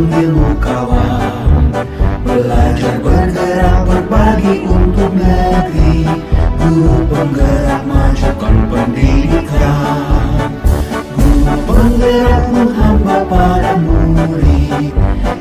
ilmu kawan, belajar bergerak berbagi untuk negeri, guru penggerak majukan pendidikan, guru penggerak menghamba pada murid,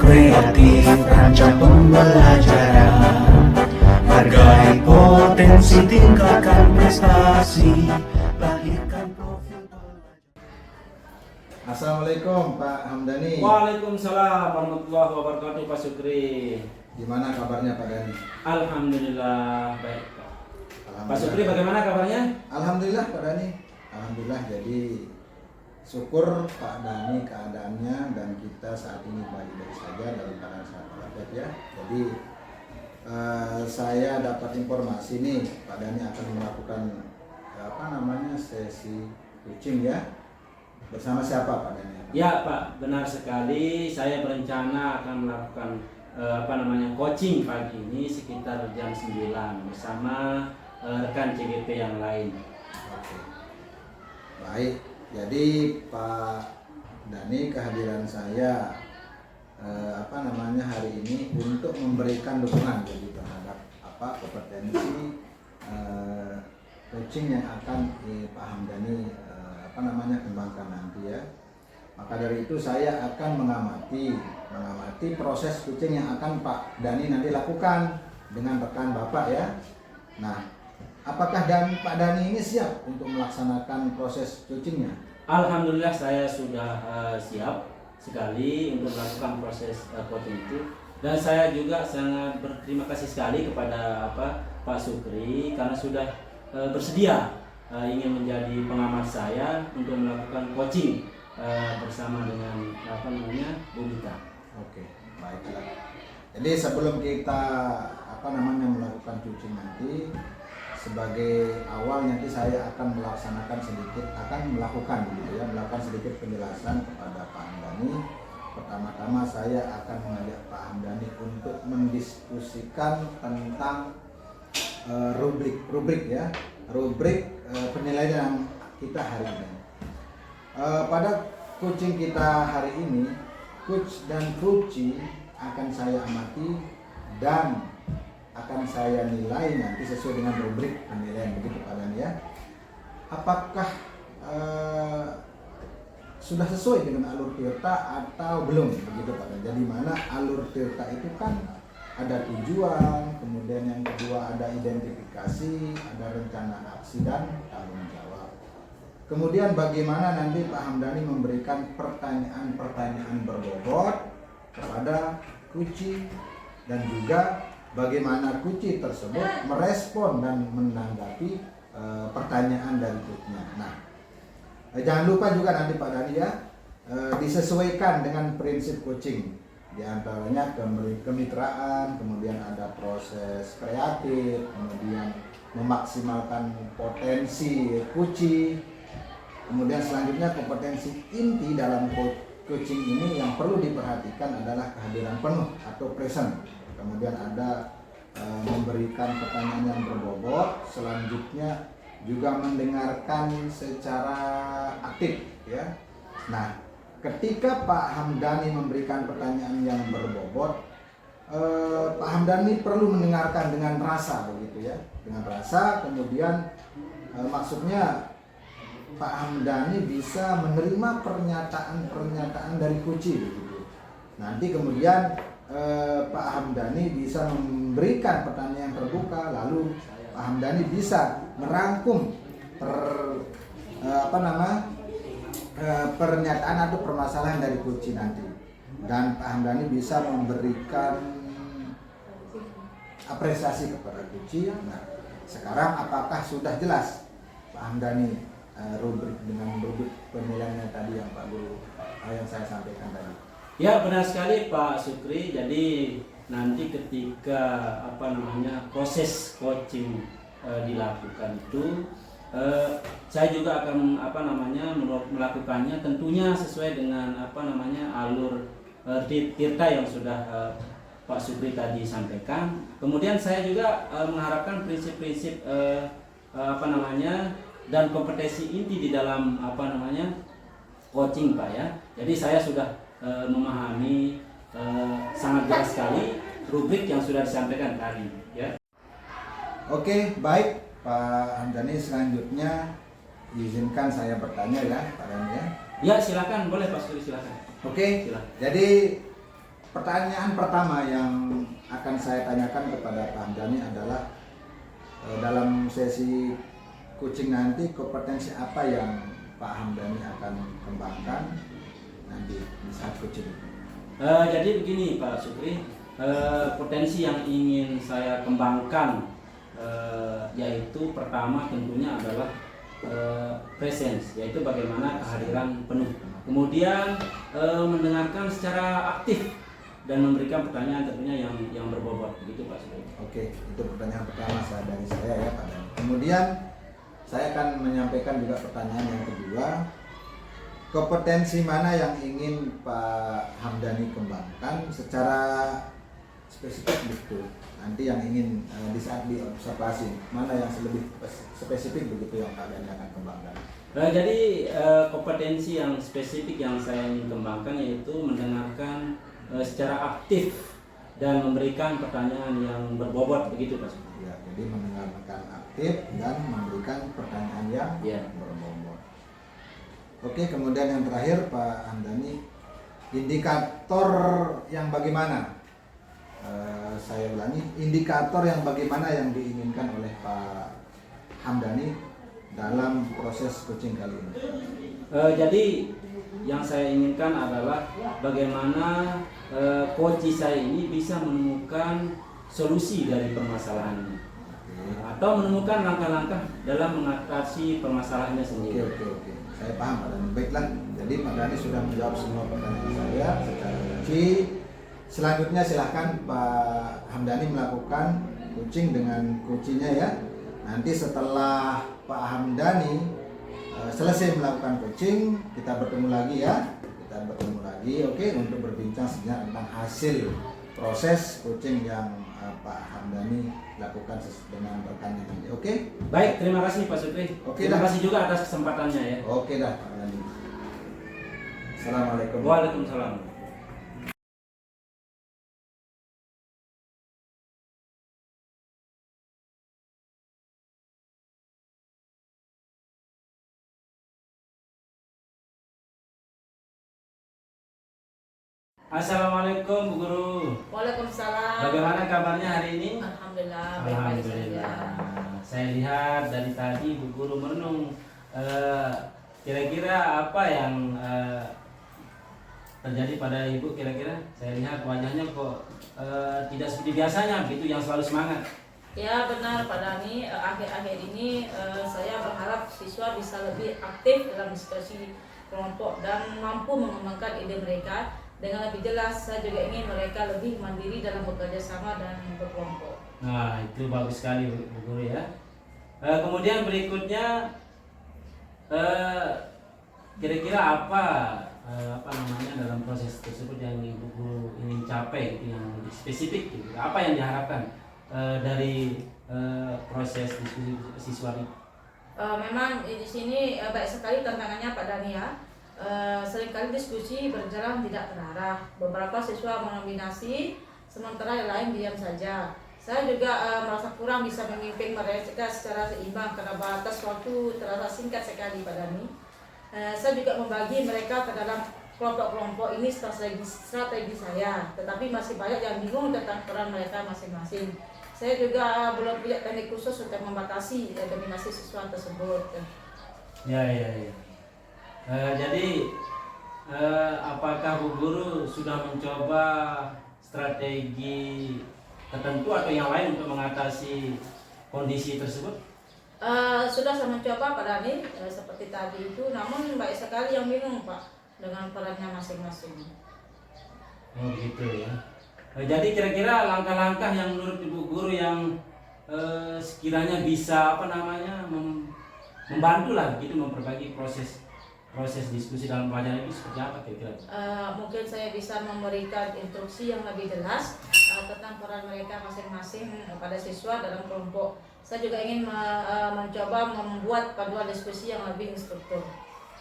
kreatif rancang pembelajaran, hargai potensi, tingkatkan prestasi, lahirkan profil pelajar. Assalamualaikum Pak Hamdani. Waalaikumsalam warahmatullahi wabarakatuh, Pak Sukri. Gimana kabarnya Pak Dani? Alhamdulillah baik, Pak. Alhamdulillah. Pak Sukri bagaimana kabarnya? Alhamdulillah Pak Dani. Alhamdulillah, jadi syukur Pak Dani keadaannya dan kita saat ini baik-baik saja dalam keadaan sehat walafiat ya. Jadi saya dapat informasi nih Pak Dani akan melakukan sesi coaching ya. Bersama siapa Pak Dani? Ya Pak, benar sekali. Saya berencana akan melakukan coaching pagi ini sekitar jam 9 bersama rekan CGP yang lain. Oke. Baik, jadi Pak Dani kehadiran saya hari ini untuk memberikan dukungan jadi terhadap kompetensi coaching yang akan Pak Hamdani kembangkan nanti ya. Maka dari itu saya akan mengamati proses coaching yang akan Pak Dani nanti lakukan dengan rekan Bapak ya. Nah, apakah Pak Dani ini siap untuk melaksanakan proses coachingnya? Alhamdulillah saya sudah siap sekali untuk melakukan proses coaching itu, dan saya juga sangat berterima kasih sekali kepada Pak Sukri karena sudah bersedia ingin menjadi pengamat saya untuk melakukan coaching bersama dengan Bu Mita. Oke, baiklah. Jadi sebelum kita melakukan coaching nanti, sebagai awal nanti saya akan melakukan sedikit penjelasan kepada Pak Hamdani. Pertama-tama saya akan mengajak Pak Hamdani untuk mendiskusikan tentang rubrik penilaian kita hari ini. Pada coaching kita hari ini, coach dan coachee akan saya amati dan akan saya nilai nanti sesuai dengan rubrik penilaian, begitu Pak Dan ya. Apakah sudah sesuai dengan alur Tirta atau belum, begitu Pak Dan? Jadi mana alur Tirta itu kan ada tujuan, kemudian yang kedua ada identifikasi, ada rencana aksi dan tanggung jawab. Kemudian bagaimana nanti Pak Hamdani memberikan pertanyaan-pertanyaan berbobot kepada coachee, dan juga bagaimana coachee tersebut merespon dan menanggapi pertanyaan dari coachnya. Nah, jangan lupa juga nanti Pak Dani ya, disesuaikan dengan prinsip coaching. Di antaranya kemitraan, kemudian ada proses kreatif, kemudian memaksimalkan potensi coachee. Kemudian selanjutnya kompetensi inti dalam coaching ini yang perlu diperhatikan adalah kehadiran penuh atau present. Kemudian ada memberikan pertanyaan yang berbobot, selanjutnya juga mendengarkan secara aktif ya. Nah, ketika Pak Hamdani memberikan pertanyaan yang berbobot, Pak Hamdani perlu mendengarkan dengan rasa, begitu ya, dengan rasa. Kemudian maksudnya Pak Hamdani bisa menerima pernyataan dari coachee, begitu. Nanti kemudian Pak Hamdani bisa memberikan pertanyaan yang terbuka, lalu Pak Hamdani bisa merangkum pernyataan atau permasalahan dari coachee nanti, dan Pak Hamdani bisa memberikan apresiasi kepada coachee. Nah, sekarang apakah sudah jelas Pak Hamdani rubrik penilaiannya tadi yang Pak Guru yang saya sampaikan tadi? Ya, benar sekali Pak Sukri. Jadi nanti ketika proses coaching dilakukan itu, saya juga akan melakukannya tentunya sesuai dengan alur Tirta yang sudah Pak Sukri tadi sampaikan. Kemudian saya juga mengharapkan prinsip-prinsip dan kompetensi inti di dalam coaching Pak ya. Jadi saya sudah memahami jelas sekali rubrik yang sudah disampaikan tadi, ya. Oke, baik Pak Hamdani, selanjutnya izinkan saya bertanya ya Pak Hamdani ya. Ya, silakan, boleh Pak Suri, silakan. Oke, Silakan. jadi pertanyaan pertama yang akan saya tanyakan kepada Pak Hamdani adalah dalam sesi coaching nanti kompetensi apa yang Pak Hamdani akan kembangkan nanti di saat coaching? Jadi begini Pak Sukri, potensi yang ingin saya kembangkan yaitu pertama tentunya adalah presence, yaitu bagaimana kehadiran penuh. Kemudian mendengarkan secara aktif dan memberikan pertanyaan tentunya yang berbobot, begitu Pak Sukri. Oke, itu pertanyaan pertama dari saya ya Pak Hamdani. Kemudian saya akan menyampaikan juga pertanyaan yang kedua. Kompetensi mana yang ingin Pak Hamdani kembangkan secara spesifik betul? Nanti yang ingin di saat diobservasi mana yang lebih spesifik begitu yang Pak Hamdani akan kembangkan? Jadi kompetensi yang spesifik yang saya ingin kembangkan yaitu mendengarkan secara aktif dan memberikan pertanyaan yang berbobot, begitu Pak Sukri. Ya, jadi mendengarkan aktif dan memberikan pertanyaan yang berbobot. Oke, kemudian yang terakhir Pak Hamdani, indikator yang bagaimana? Saya ulangi, indikator yang bagaimana yang diinginkan oleh Pak Hamdani dalam proses coaching kali ini? Jadi yang saya inginkan adalah bagaimana coach saya ini bisa menemukan solusi dari permasalahan ini, atau menemukan langkah-langkah dalam mengatasi permasalahannya sendiri. Oke. Saya paham Pak Dhani. Baiklah, jadi Pak Dhani sudah menjawab semua pertanyaan saya secara rinci. Selanjutnya silahkan Pak Hamdani melakukan coaching dengan coachingnya ya. Nanti setelah Pak Hamdani selesai melakukan coaching, kita bertemu lagi ya. Kita bertemu lagi, oke, untuk berbincang sejenak tentang hasil proses coaching yang Pak Hamdani lakukan dengan rekannya nanti. Oke? Baik, terima kasih Pak Sukri. Terima kasih juga atas kesempatannya ya. Oke dah Pak Hamdani. Assalamualaikum. Waalaikumsalam. Assalamualaikum Bu Guru. Waalaikumsalam. Bagaimana kabarnya hari ini? Alhamdulillah. baik-baik saja. Saya lihat dari tadi Bu Guru merenung. Kira-kira apa yang terjadi pada Ibu kira-kira? Saya lihat wajahnya kok tidak seperti biasanya, begitu, yang selalu semangat. Ya benar Pak Dhani, akhir-akhir ini saya berharap siswa bisa lebih aktif dalam diskusi kelompok dan mampu mengembangkan ide mereka dengan lebih jelas. Saya juga ingin mereka lebih mandiri dalam bekerja sama dan berkelompok. Nah, itu bagus sekali Bu Guru ya. Kemudian berikutnya kira-kira apa namanya dalam proses tersebut yang Ibu Guru ingin capai gitu, yang lebih spesifik gitu. Apa yang diharapkan dari proses diskusi siswa ini? Memang di sini baik sekali tantangannya Pak Dhani ya. Seringkali diskusi berjalan tidak terarah. Beberapa siswa mendominasi, sementara yang lain diam saja. Saya juga merasa kurang bisa memimpin mereka secara seimbang karena batas waktu terasa singkat sekali Pak Dhani. Saya juga membagi mereka ke dalam kelompok-kelompok, ini strategi saya, tetapi masih banyak yang bingung tentang peran mereka masing-masing. Saya juga belum punya teknik khusus untuk membatasi dominasi siswa tersebut. Ya. Jadi apakah Bu Guru sudah mencoba strategi tertentu atau yang lain untuk mengatasi kondisi tersebut? Sudah saya mencoba Pak Dhani seperti tadi itu, namun banyak sekali yang bingung Pak dengan perannya masing-masing. Oh gitu ya. Jadi kira-kira langkah-langkah yang menurut Ibu Guru yang sekiranya bisa membantu lah gitu memperbaiki proses diskusi dalam pelajaran itu seperti apa kira-kira? Mungkin saya bisa memberikan instruksi yang lebih jelas tentang peran mereka masing-masing pada siswa dalam kelompok. Saya juga ingin mencoba membuat panduan diskusi yang lebih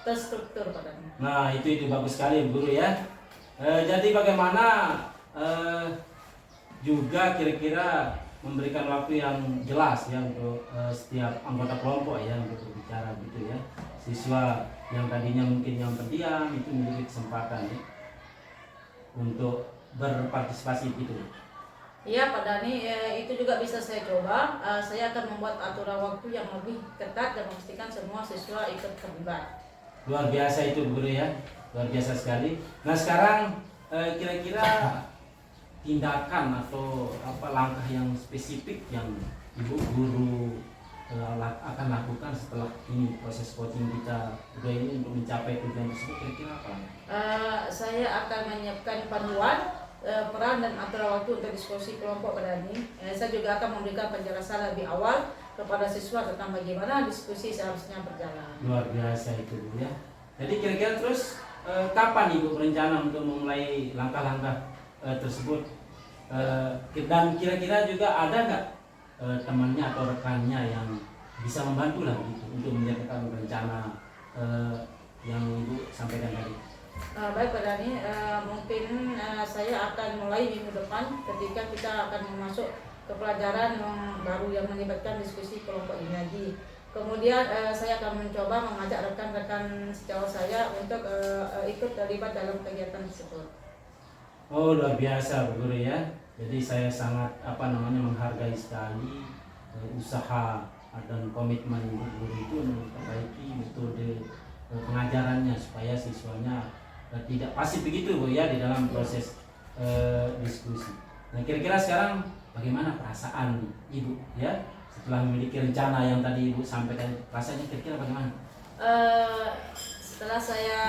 terstruktur Pak Dhani. Nah itu bagus sekali Bu Guru ya. Jadi bagaimana juga kira-kira memberikan waktu yang jelas ya untuk setiap anggota kelompok ya untuk berbicara gitu ya. Siswa yang tadinya mungkin yang pendiam itu memiliki kesempatan ya, untuk berpartisipasi gitu. Iya Pak Dani, itu juga bisa saya coba. Saya akan membuat aturan waktu yang lebih ketat dan memastikan semua siswa ikut terlibat. Luar biasa itu Bu Guru ya, luar biasa sekali. Nah sekarang kira-kira tindakan atau apa langkah yang spesifik yang Ibu Guru akan lakukan setelah ini proses coaching kita udah ini untuk mencapai tujuan tersebut, kira-kira apa? Saya akan menyiapkan panduan, peran dan aturan waktu untuk diskusi kelompok pada ini. Saya juga akan memberikan penjelasan lebih awal kepada siswa tentang bagaimana diskusi seharusnya berjalan. Luar biasa itu Bu ya. Jadi kira-kira terus kapan Ibu berencana untuk memulai langkah-langkah tersebut? Dan kira-kira juga ada nggak temannya atau rekannya yang bisa membantu lah gitu untuk menjalankan rencana yang Ibu sampaikan tadi? Baik Pak Dani, mungkin saya akan mulai minggu depan ketika kita akan masuk ke pelajaran yang baru yang melibatkan diskusi kelompok ini lagi. Kemudian saya akan mencoba mengajak rekan-rekan sejauh saya untuk ikut terlibat dalam kegiatan tersebut. Oh luar biasa Bu Guru ya. Jadi saya sangat menghargai sekali usaha dan komitmen Bu Guru itu memperbaiki metode pengajarannya supaya siswanya tidak pasif begitu Bu ya di dalam proses diskusi. Nah kira-kira sekarang bagaimana perasaan Ibu ya setelah memiliki rencana yang tadi Ibu sampaikan, rasanya kira-kira bagaimana? Setelah saya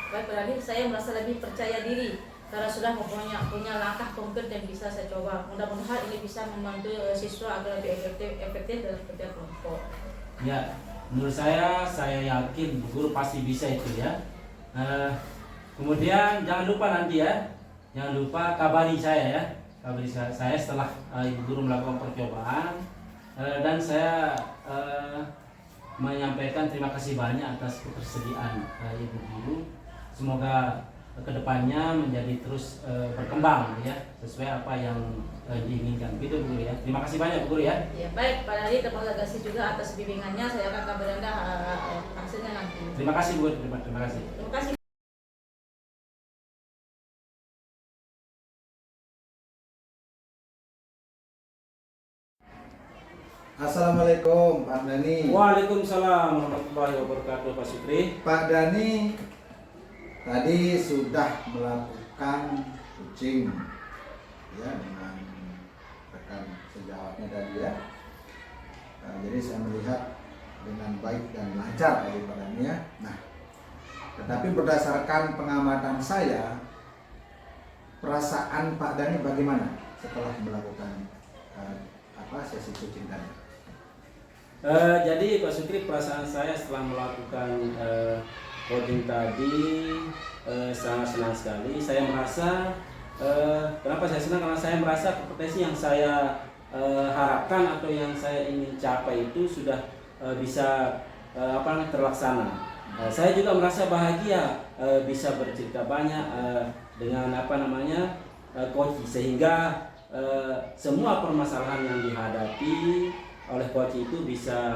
berani, saya merasa lebih percaya diri karena sudah punya langkah konkret yang bisa saya coba. Mudah-mudahan ini bisa membantu siswa agar lebih efektif dalam kerja kelompok. Ya, menurut saya yakin Bu Guru pasti bisa itu ya. Kemudian jangan lupa nanti ya, jangan lupa kabari saya ya, kabari saya setelah Ibu Guru melakukan percobaan, dan saya menyampaikan terima kasih banyak atas ketersediaan Ibu Guru. Semoga kedepannya menjadi terus berkembang ya sesuai apa yang diinginkan gitu Bu Guru ya. Terima kasih banyak Bu Guru ya. Ya baik Pak Dani, terima kasih juga atas bimbingannya. Saya akan kabarin Anda hasilnya nanti. Terima kasih Bu Guru, terima kasih. Terima kasih. Assalamualaikum Pak Dani. Waalaikumsalam warahmatullahi wabarakatuh Pak Sukri. Pak Dani tadi sudah melakukan coaching ya dengan rekan sejawatnya tadi ya. Jadi saya melihat dengan baik dan lancar tadi Pak Dani ya. Nah, tetapi berdasarkan pengamatan saya, perasaan Pak Dani bagaimana setelah melakukan sesi coaching tadi? Jadi Pak Sukri, perasaan saya setelah melakukan coaching tadi sangat senang sekali. Saya merasa kenapa saya senang, karena saya merasa kompetensi yang saya harapkan atau yang saya ingin capai itu sudah bisa terlaksana. Saya juga merasa bahagia bisa bercerita banyak dengan coach, sehingga semua permasalahan yang dihadapi oleh coach itu bisa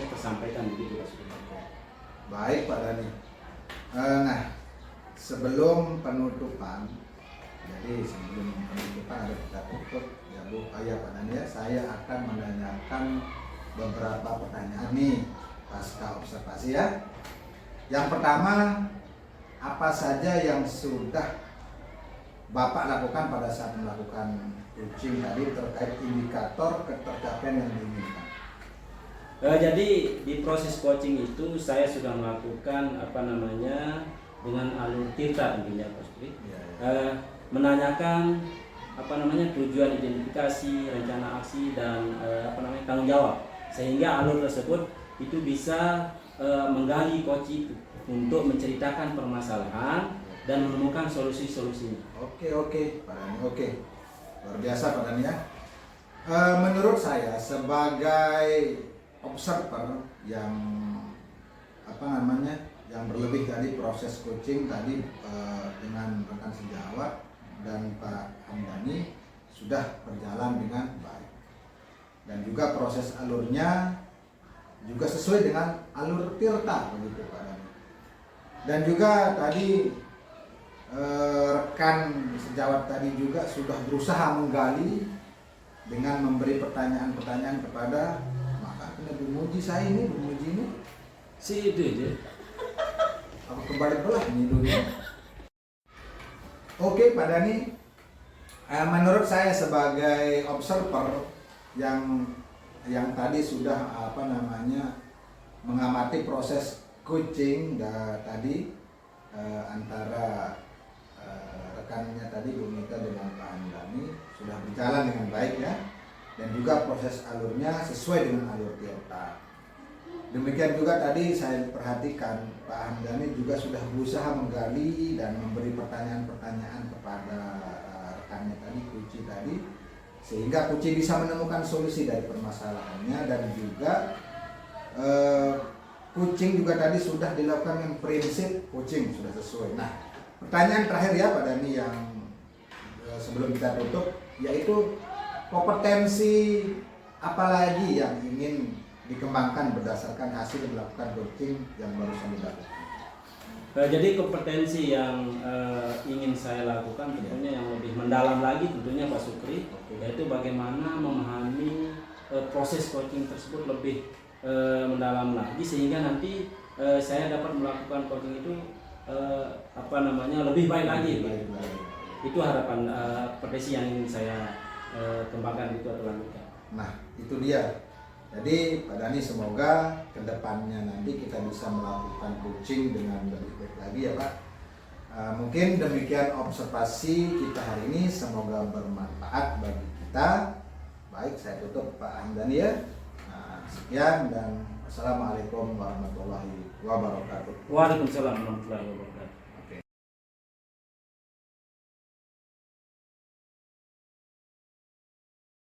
tersampaikan begitu. Baik Pak Dani. Nah, sebelum penutupan, jadi sebelum penutupan ada kita tutup ya Bu, Pak Dani ya, saya akan menanyakan beberapa pertanyaan nih pasca observasi ya. Yang pertama, apa saja yang sudah Bapak lakukan pada saat melakukan coaching tadi terkait indikator ketercapaian yang diinginkan? Jadi di proses coaching itu saya sudah melakukan dengan alur tirta tentunya Pak Sukri. Menanyakan tujuan identifikasi, rencana aksi dan tanggung jawab, sehingga alur tersebut itu bisa menggali coach itu untuk menceritakan permasalahan dan menemukan solusi-solusinya. Oke Pak Dani, oke. Luar biasa Pak Dani ya. Menurut saya sebagai observer yang yang berlebih tadi proses coaching tadi dengan rekan sejawat, dan Pak Hamdani sudah berjalan dengan baik. Dan juga proses alurnya juga sesuai dengan alur Tirta begitu Pak Dhani. Dan juga tadi rekan sejawat tadi juga sudah berusaha menggali dengan memberi pertanyaan-pertanyaan kepada, maka kena memuji saya ini, memuji ini. Si itu. Aku kembali belah ini dulu. Oke Pak Dhani, menurut saya sebagai observer yang tadi sudah mengamati proses coaching tadi antara rekannya tadi Bu Mita dengan Pak Hamdani sudah berjalan dengan baik ya, dan juga proses alurnya sesuai dengan alur Tirta. Demikian juga tadi saya perhatikan Pak Hamdani juga sudah berusaha menggali dan memberi pertanyaan-pertanyaan kepada rekannya tadi, Kuci tadi, sehingga Kuci bisa menemukan solusi dari permasalahannya. Dan juga coaching juga tadi sudah dilakukan dengan prinsip coaching sudah sesuai. Nah, pertanyaan terakhir ya Pak Dhani yang sebelum kita tutup, yaitu kompetensi apa lagi yang ingin dikembangkan berdasarkan hasil melakukan coaching yang barusan dilakukan. Jadi kompetensi yang ingin saya lakukan tentunya yang lebih mendalam lagi tentunya Pak Sukri, yaitu bagaimana memahami proses coaching tersebut lebih mendalam lagi, sehingga nanti saya dapat melakukan coaching itu lebih baik lagi. Itu harapan potensi yang ingin saya kembangkan itu atau lakukan. Nah itu dia. Jadi Pak Dhani semoga kedepannya nanti kita bisa melakukan coaching dengan lebih baik lagi ya Pak. Mungkin demikian observasi kita hari ini, semoga bermanfaat bagi kita. Baik, saya tutup Pak Hamdani ya. Sekian dan assalamualaikum warahmatullahi wabarakatuh. Waalaikumsalam warahmatullahi wabarakatuh.